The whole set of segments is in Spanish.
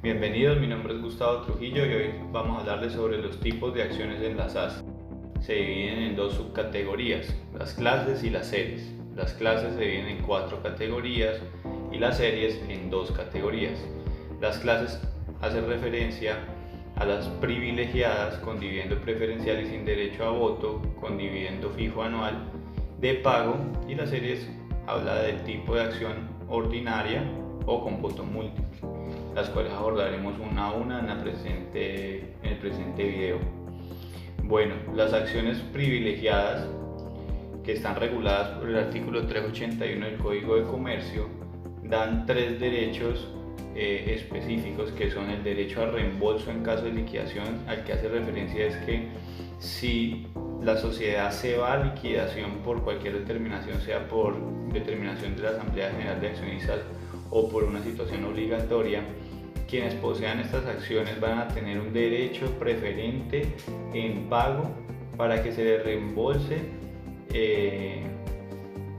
Bienvenidos, mi nombre es Gustavo Trujillo y hoy vamos a hablarles sobre los tipos de acciones en las SAS. Se dividen en dos subcategorías, las clases y las series. Las clases se dividen en 4 categorías y las series en 2 categorías. Las clases hacen referencia a las privilegiadas con dividendo preferencial y sin derecho a voto, con dividendo fijo anual de pago, y las series habla del tipo de acción ordinaria o con voto múltiple, las cuales abordaremos una a una en el presente video. Bueno, las acciones privilegiadas, que están reguladas por el artículo 381 del Código de Comercio, dan 3 derechos específicos, que son el derecho a reembolso en caso de liquidación. Al que hace referencia es que si la sociedad se va a liquidación por cualquier determinación, sea por determinación de la Asamblea General de Accionistas o por una situación obligatoria, quienes posean estas acciones van a tener un derecho preferente en pago para que se les reembolse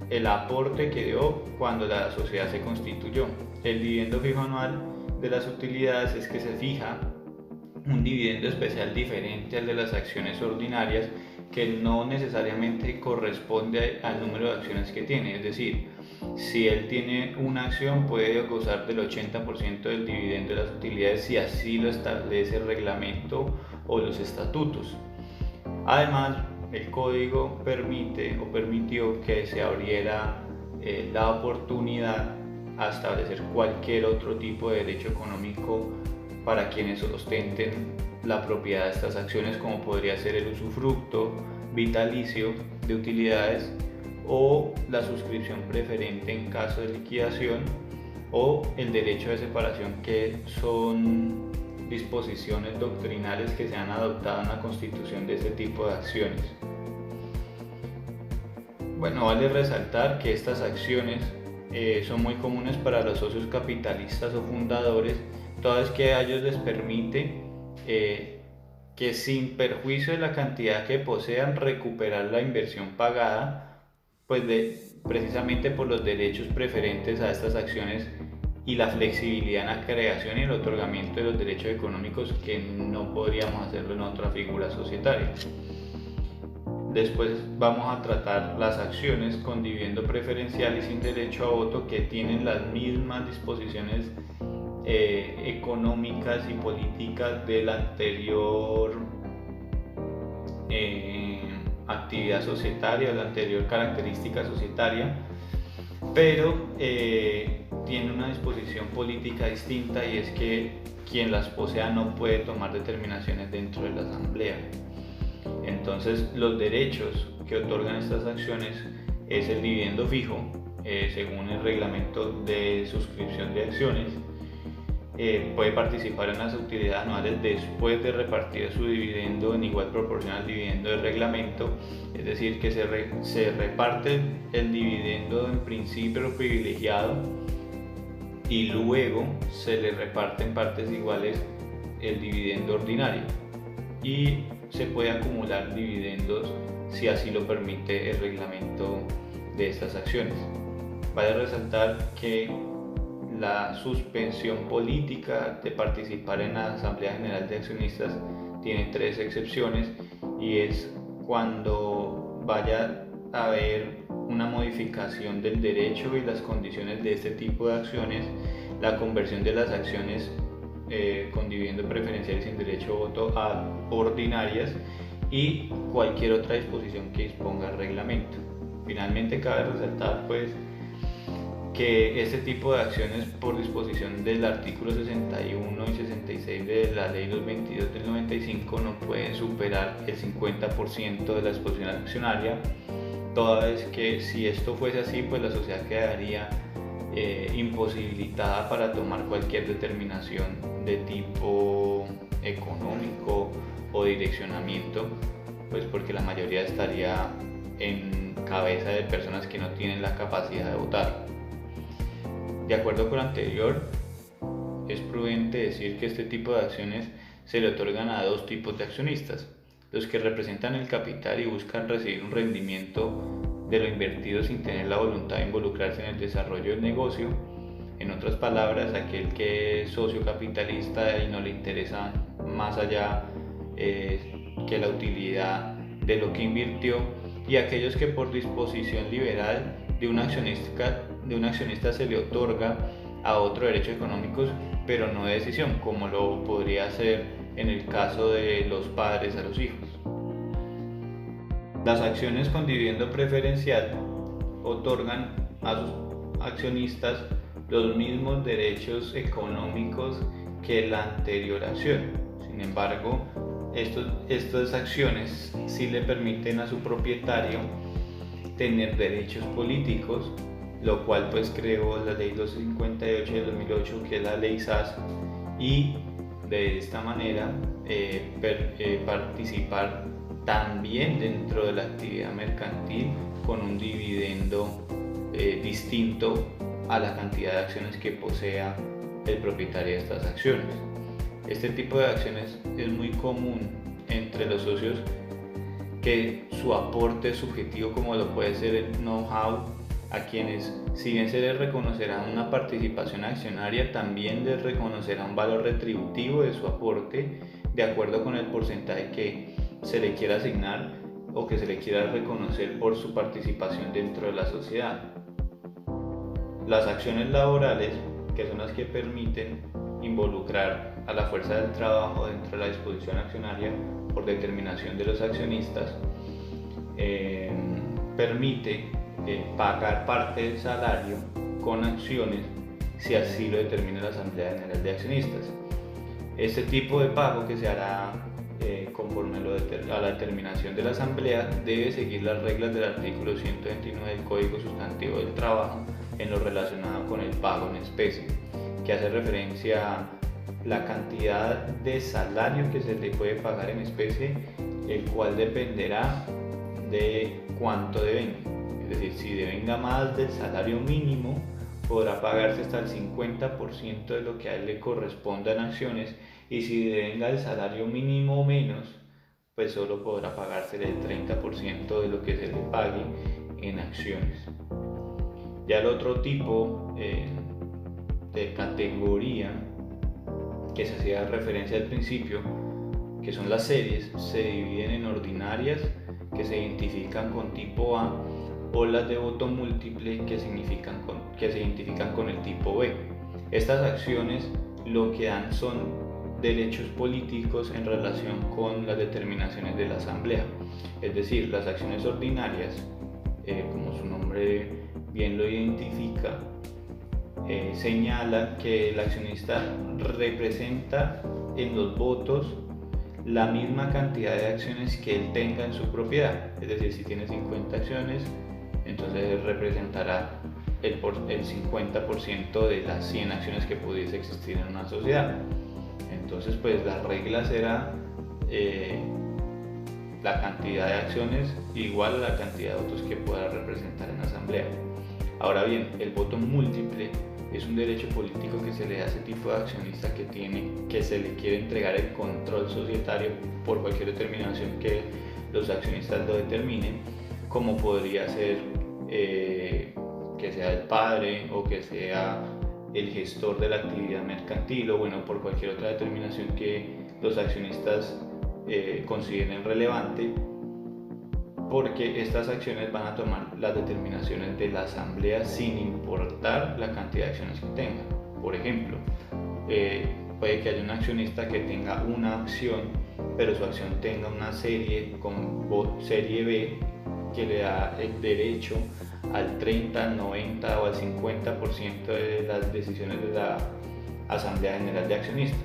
el aporte que dio cuando la sociedad se constituyó. El dividendo fijo anual de las utilidades es que se fija un dividendo especial diferente al de las acciones ordinarias, que no necesariamente corresponde al número de acciones que tiene. Es decir, si él tiene una acción, puede gozar del 80% del dividendo de las utilidades si así lo establece el reglamento o los estatutos. Además, el código permitió que se abriera la oportunidad a establecer cualquier otro tipo de derecho económico para quienes ostenten la propiedad de estas acciones, como podría ser el usufructo vitalicio de utilidades o la suscripción preferente en caso de liquidación, o el derecho de separación, que son disposiciones doctrinales que se han adoptado en la constitución de este tipo de acciones. Bueno, vale resaltar que estas acciones son muy comunes para los socios capitalistas o fundadores, toda vez que a ellos les permite que sin perjuicio de la cantidad que posean recuperar la inversión pagada, pues precisamente por los derechos preferentes a estas acciones y la flexibilidad en la creación y el otorgamiento de los derechos económicos, que no podríamos hacerlo en otra figura societaria. Después vamos a tratar las acciones con dividendo preferencial y sin derecho a voto, que tienen las mismas disposiciones económicas y políticas de la anterior actividad societaria, de la anterior característica societaria, pero tiene una disposición política distinta, y es que quien las posea no puede tomar determinaciones dentro de la asamblea. Entonces, los derechos que otorgan estas acciones es el dividendo fijo, según el reglamento de suscripción de acciones. Puede participar en las utilidades anuales después de repartir su dividendo en igual proporción al dividendo del reglamento, es decir, que se reparte el dividendo en principio privilegiado y luego se le reparte en partes iguales el dividendo ordinario, y se puede acumular dividendos si así lo permite el reglamento de estas acciones. Vale resaltar que la suspensión política de participar en la Asamblea General de Accionistas tiene 3 excepciones, y es cuando vaya a haber una modificación del derecho y las condiciones de este tipo de acciones, la conversión de las acciones con dividendo preferencial y sin derecho a voto a ordinarias, y cualquier otra disposición que disponga el reglamento. Finalmente, cabe resaltar que este tipo de acciones, por disposición del artículo 61 y 66 de la ley 222 del 95, no pueden superar el 50% de la exposición accionaria, toda vez que si esto fuese así, pues la sociedad quedaría imposibilitada para tomar cualquier determinación de tipo económico o direccionamiento, pues porque la mayoría estaría en cabeza de personas que no tienen la capacidad de votar. De acuerdo con lo anterior, es prudente decir que este tipo de acciones se le otorgan a 2 tipos de accionistas: los que representan el capital y buscan recibir un rendimiento de lo invertido sin tener la voluntad de involucrarse en el desarrollo del negocio, En otras palabras, aquel que es socio capitalista y no le interesa más allá que la utilidad de lo que invirtió, y aquellos que por disposición liberal de un accionista se le otorga a otro derechos económicos, pero no de decisión, como lo podría ser en el caso de los padres a los hijos. Las acciones con dividendo preferencial otorgan a sus accionistas los mismos derechos económicos que la anterior acción. Sin embargo, estas acciones sí le permiten a su propietario tener derechos políticos, lo cual pues creó la ley 258 de 2008, que es la ley SAS, y de esta manera participar también dentro de la actividad mercantil con un dividendo distinto a la cantidad de acciones que posea el propietario de estas acciones. Este tipo de acciones es muy común entre los socios, que su aporte subjetivo, como lo puede ser el know-how, a quienes, si bien se les reconocerá una participación accionaria, también les reconocerá un valor retributivo de su aporte de acuerdo con el porcentaje que se le quiera asignar o que se le quiera reconocer por su participación dentro de la sociedad. Las acciones laborales, que son las que permiten involucrar a la fuerza del trabajo dentro de la disposición accionaria por determinación de los accionistas, permite pagar parte del salario con acciones si así lo determina la Asamblea General de Accionistas. Este tipo de pago, que se hará conforme a la determinación de la Asamblea, debe seguir las reglas del artículo 129 del Código Sustantivo del Trabajo en lo relacionado con el pago en especie, que hace referencia a la cantidad de salario que se le puede pagar en especie, el cual dependerá de cuánto devenga. Es decir, si devenga más del salario mínimo, podrá pagarse hasta el 50% de lo que a él le corresponda en acciones, y si devenga el salario mínimo o menos, pues solo podrá pagarse el 30% de lo que se le pague en acciones. Ya el otro tipo de categoría que se hacía referencia al principio, que son las series, se dividen en ordinarias, que se identifican con tipo A, o las de voto múltiple, que se identifican con el tipo B. Estas acciones lo que dan son derechos políticos en relación con las determinaciones de la Asamblea. Es decir, las acciones ordinarias, como su nombre bien lo identifica, señala que el accionista representa en los votos la misma cantidad de acciones que él tenga en su propiedad. Es decir, si tiene 50 acciones, entonces él representará el 50% de las 100 acciones que pudiese existir en una sociedad. Entonces, pues la regla será la cantidad de acciones igual a la cantidad de votos que pueda representar en la asamblea. Ahora bien, el voto múltiple es un derecho político que se le da a ese tipo de accionista que se le quiere entregar el control societario por cualquier determinación que los accionistas lo determinen, como podría ser que sea el padre o que sea el gestor de la actividad mercantil, o bueno, por cualquier otra determinación que los accionistas consideren relevante, porque estas acciones van a tomar las determinaciones de la asamblea sin importar la cantidad de acciones que tengan. Por ejemplo, puede que haya un accionista que tenga una acción, pero su acción tenga una serie con serie B que le da el derecho al 30, al 90 o al 50% de las decisiones de la Asamblea General de Accionistas,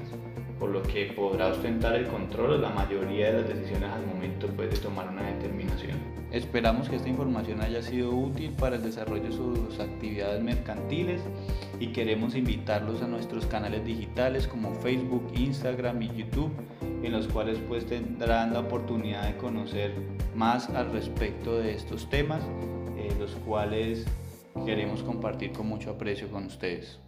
por lo que podrá ostentar el control de la mayoría de las decisiones al momento de tomar una determinación. Esperamos que esta información haya sido útil para el desarrollo de sus actividades mercantiles, y queremos invitarlos a nuestros canales digitales como Facebook, Instagram y YouTube, en los cuales pues tendrán la oportunidad de conocer más al respecto de estos temas, los cuales queremos compartir con mucho aprecio con ustedes.